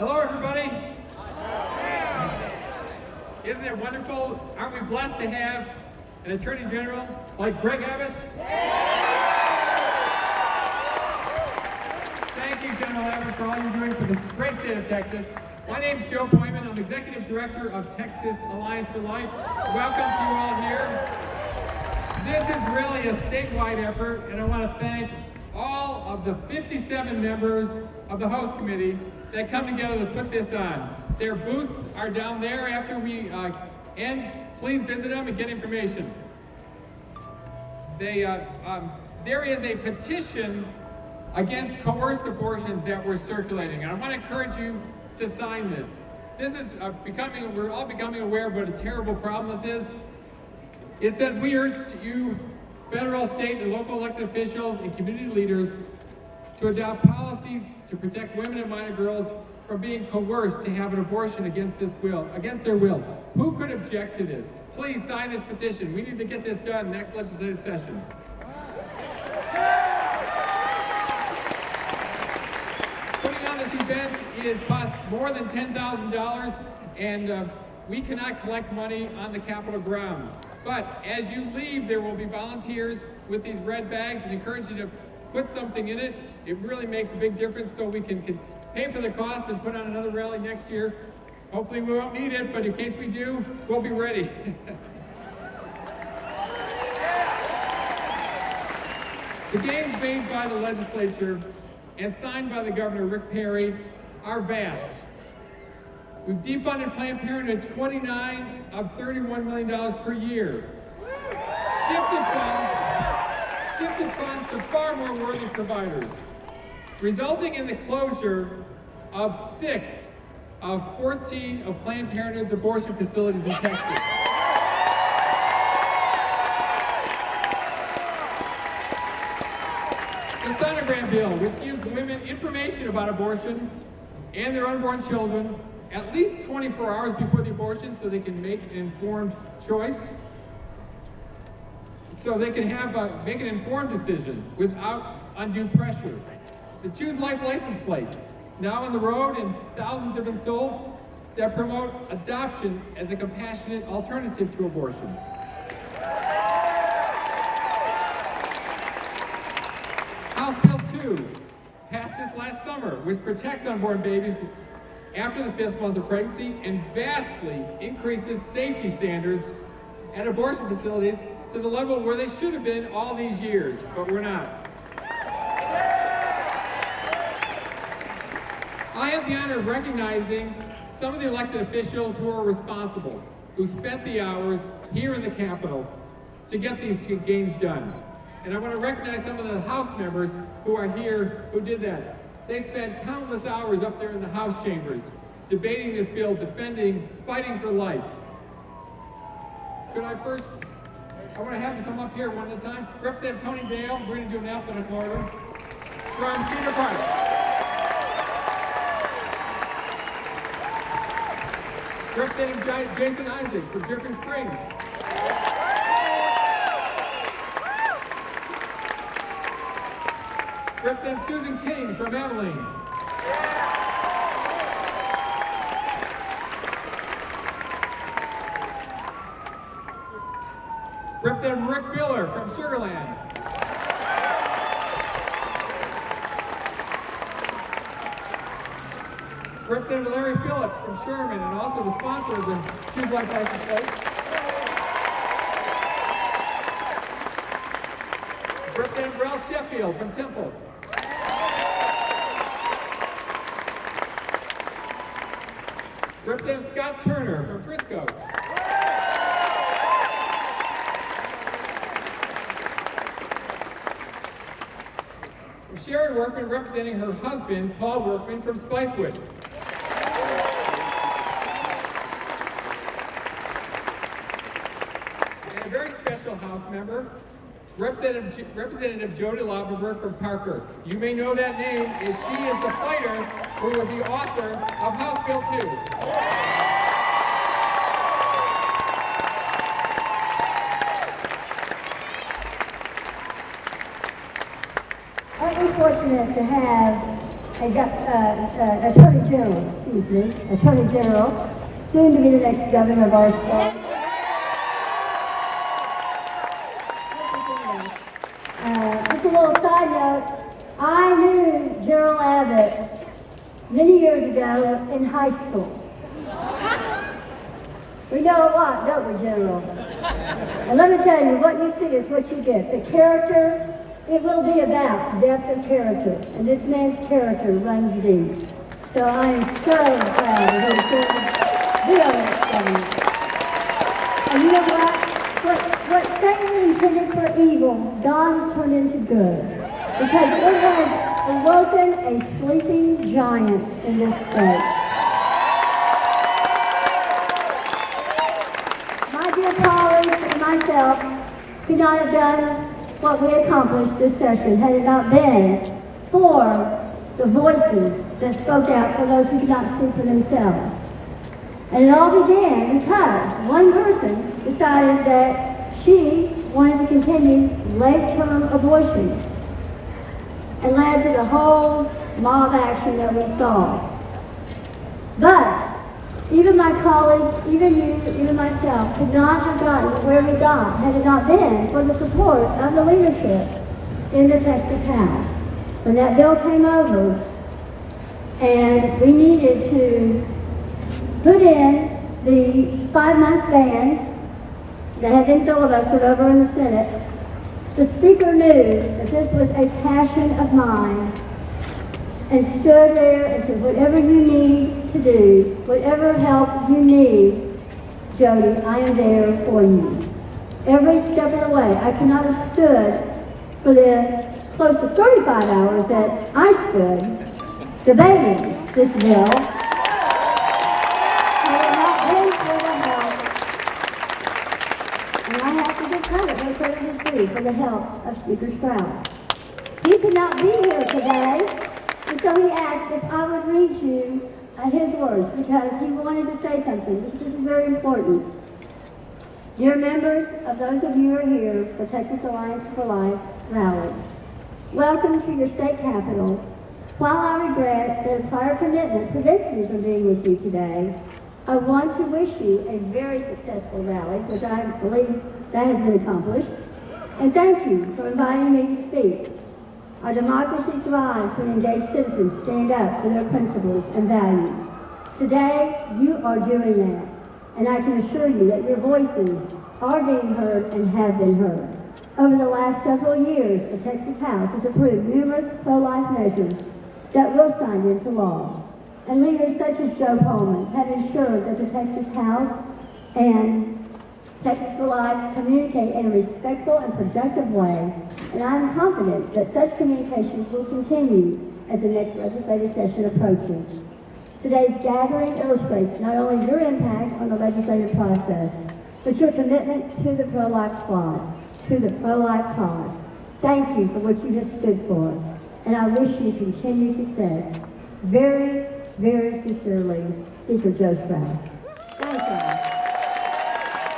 Hello, everybody. Isn't it wonderful? Aren't we blessed to have an Attorney General like Greg Abbott? Thank you, General Abbott, for all you're doing for the great state of Texas. My name's Joe Pojman. I'm Executive Director of Texas Alliance for Life. Welcome to you all here. This is really a statewide effort, and I want to thank all of the 57 members of the host committee that come together to put this on. Their booths are down there after we end. Please visit them and get information. There is a petition against coerced abortions that we're circulating, and I want to encourage you to sign this. This is we're all becoming aware of what a terrible problem this is. It says, we urge you, federal, state, and local elected officials and community leaders to adopt policies to protect women and minor girls from being coerced to have an abortion against their will. Who could object to this? Please sign this petition. We need to get this done next legislative session. Putting on this event costs more than $10,000, and we cannot collect money on the Capitol grounds. But as you leave, there will be volunteers with these red bags, and encourage you to put something in it. It really makes a big difference, so we can pay for the costs and put on another rally next year. Hopefully we won't need it, but in case we do, we'll be ready. The gains made by the legislature and signed by the Governor, Rick Perry, are vast. We've defunded Planned Parenthood $29 of $31 million per year. Shifted funds to far more worthy providers, resulting in the closure of 6 of 14 of Planned Parenthood's abortion facilities in Texas. The sonogram bill, which gives women information about abortion and their unborn children at least 24 hours before the abortion, so they can make an informed choice, so they can make an informed decision without undue pressure. The Choose Life license plate, now on the road, and thousands have been sold, that promote adoption as a compassionate alternative to abortion. House Bill 2 passed this last summer, which protects unborn babies after the 5th month of pregnancy and vastly increases safety standards at abortion facilities to the level where they should have been all these years, but we're not. I have the honor of recognizing some of the elected officials who are responsible, who spent the hours here in the Capitol to get these gains done. And I want to recognize some of the House members who are here who did that. They spent countless hours up there in the House chambers debating this bill, fighting for life. I want to have you come up here one at a time. Representative Tony Dale, we're going to do an alphabetical order, from Cedar Park. Representative Jason Isaac from Dripping Springs. Representative Susan King from Abilene. Representative Rick Miller from Sugar Land. Representative Larry Phillips from Sherman, and also the sponsor of the Choose Life license plate. Representative Ralph Sheffield from Temple. Representative Scott Turner from Frisco. Sherry Workman representing her husband, Paul Workman, from Spicewood. And a very special House member, Representative Jody2 from Parker. You may know that name, as she is the fighter who was the author of House Bill 2. Aren't we fortunate to have Attorney General, soon to be the next governor of our state. Just a little side note, I knew General Abbott many years ago in high school. We know a lot, don't we, General? And let me tell you, what you see is what you get. The character, it will be about depth of character. And this man's character runs deep. So I am so proud that he's going to be on that stage. And you know what Satan intended for evil, God has turned into good. Because it has awoken a sleeping giant in this state. Colleagues and myself could not have done what we accomplished this session had it not been for the voices that spoke out for those who could not speak for themselves. And it all began because one person decided that she wanted to continue late-term abortions and led to the whole mob action that we saw. But even my colleagues, even you, even myself, could not have gotten where we got had it not been for the support of the leadership in the Texas House. When that bill came over and we needed to put in the 5-month ban that had been filibustered over in the Senate, the Speaker knew that this was a passion of mine and stood there and said, whatever you need to do, whatever help you need, Jody, I am there for you. Every step of the way. I could not have stood for the close to 35 hours that I stood debating this bill. I would not been for the help. And I have to give credit where credit is due for the help of Speaker Strauss. He could not be here today. And so he asked if I would read you his words because he wanted to say something. This is very important. Dear members of those of you who are here for Texas Alliance for Life rally, welcome to your state capitol. While I regret that a prior commitment prevents me from being with you today, I want to wish you a very successful rally, which I believe that has been accomplished, and thank you for inviting me to speak. Our democracy thrives when engaged citizens stand up for their principles and values. Today, you are doing that, and I can assure you that your voices are being heard and have been heard. Over the last several years, the Texas House has approved numerous pro-life measures that were signed into law, and leaders such as Joe Pojman have ensured that the Texas House and Texas for Life communicate in a respectful and productive way, and I am confident that such communications will continue as the next legislative session approaches. Today's gathering illustrates not only your impact on the legislative process, but your commitment to the pro-life squad, to the pro-life cause. Thank you for what you have stood for, and I wish you continued success. Very, very sincerely, Speaker Joe Strauss.